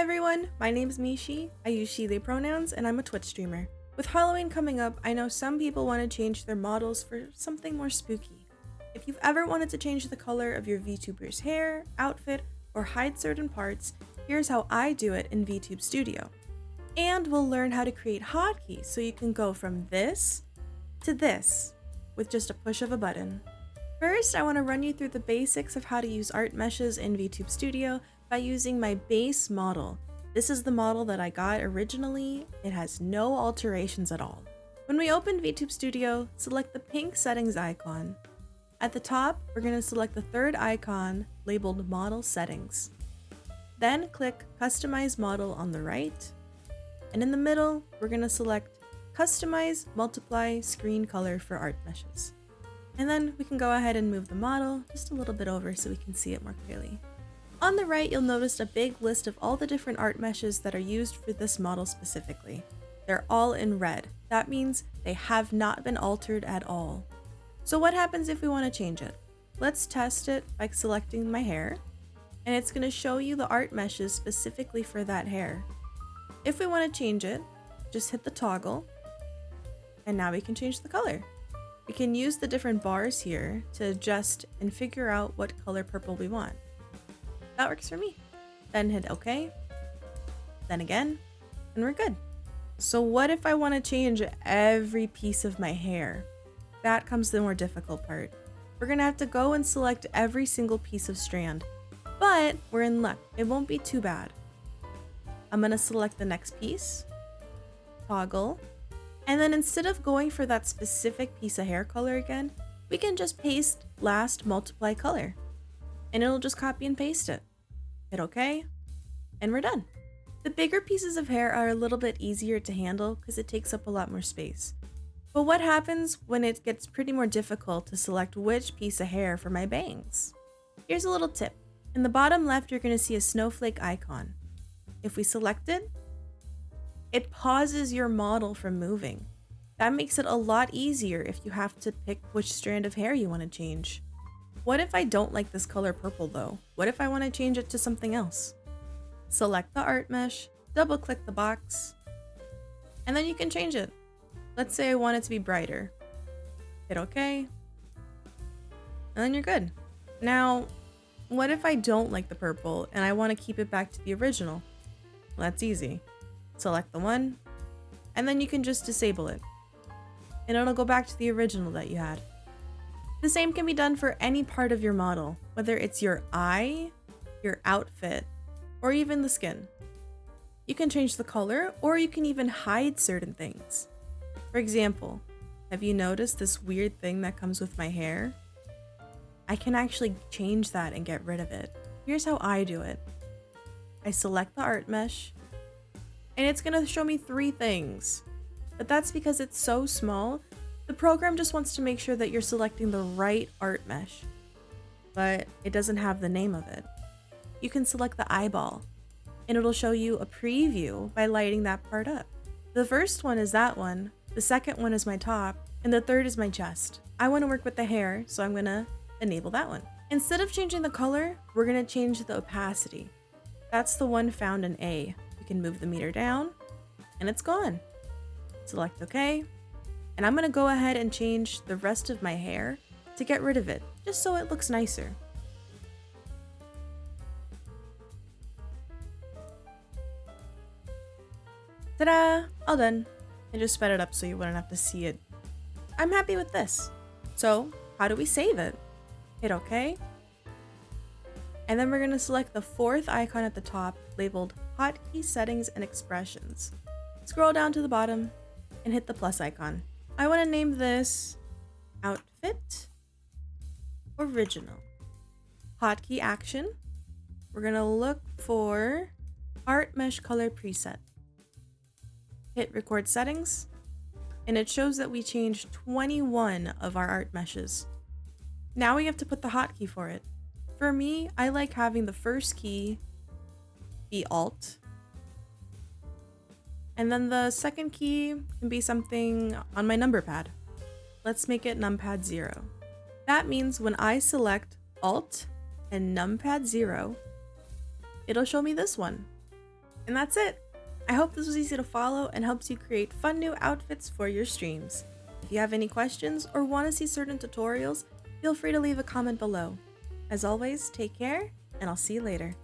everyone, my name's Mishi, I use she, they pronouns, and I'm a Twitch streamer. With Halloween coming up, I know some people want to change their models for something more spooky. If you've ever wanted to change the color of your VTuber's hair, outfit, or hide certain parts, here's how I do it in VTube Studio. And we'll learn how to create hotkeys so you can go from this to this with just a push of a button. First, I want to run you through the basics of how to use art meshes in VTube Studio by using my base model. This is the model that I got originally. It has no alterations at all. When we open VTube Studio, select the pink settings icon. At the top, we're going to select the third icon labeled Model Settings. Then click Customize Model on the right. And in the middle, we're going to select Customize Multiply Screen Color for art meshes. And then we can go ahead and move the model just a little bit over so we can see it more clearly. On the right, you'll notice a big list of all the different art meshes that are used for this model specifically. They're all in red. That means they have not been altered at all. So what happens if we want to change it? Let's test it by selecting my hair, and it's going to show you the art meshes specifically for that hair. If we want to change it, just hit the toggle, and now we can change the color. We can use the different bars here to adjust and figure out what color purple we want. That works for me. Then hit OK, then again, and we're good. So what if I want to change every piece of my hair? That comes the more difficult part. We're gonna have to go and select every single piece of strand, but we're in luck. It won't be too bad. I'm gonna select the next piece, toggle, and then instead of going for that specific piece of hair color again, we can just paste last multiply color, and it'll just copy and paste it. Hit OK, and we're done. The bigger pieces of hair are a little bit easier to handle because it takes up a lot more space. But what happens when it gets pretty more difficult to select which piece of hair for my bangs? Here's a little tip. In the bottom left, you're going to see a snowflake icon. If we select it, it pauses your model from moving. That makes it a lot easier if you have to pick which strand of hair you want to change. What if I don't like this color purple though? What if I want to change it to something else? Select the art mesh, double click the box, and then you can change it. Let's say I want it to be brighter. Hit OK, and then you're good. Now, what if I don't like the purple and I want to keep it back to the original? Well, that's easy. Select the one, and then you can just disable it, and it'll go back to the original that you had. The same can be done for any part of your model, whether it's your eye, your outfit, or even the skin. You can change the color, or you can even hide certain things. For example, have you noticed this weird thing that comes with my hair? I can actually change that and get rid of it. Here's how I do it. I select the art mesh, and it's gonna show me 3 things. But that's because it's so small, the program just wants to make sure that you're selecting the right art mesh. But it doesn't have the name of it. You can select the eyeball, and it'll show you a preview by lighting that part up. The first one is that one, the second one is my top, and the third is my chest. I want to work with the hair, so I'm gonna enable that one. Instead of changing the color, we're gonna change the opacity. That's the one found in A. We can move the meter down, and it's gone. Select OK, and I'm gonna go ahead and change the rest of my hair to get rid of it, just so it looks nicer. Ta-da! All done. I just sped it up so you wouldn't have to see it. I'm happy with this. So, how do we save it? Hit OK. And then we're going to select the 4th icon at the top labeled Hotkey Settings and Expressions. Scroll down to the bottom and hit the plus icon. I want to name this Outfit Original. Hotkey Action. We're going to look for Art Mesh Color Preset. Hit record settings, and it shows that we changed 21 of our art meshes. Now we have to put the hotkey for it. For me, I like having the first key be Alt, and then the second key can be something on my number pad. Let's make it numpad 0. That means when I select Alt and numpad 0, it'll show me this one. And that's it! I hope this was easy to follow and helps you create fun new outfits for your streams. If you have any questions or want to see certain tutorials, feel free to leave a comment below. As always, take care, and I'll see you later.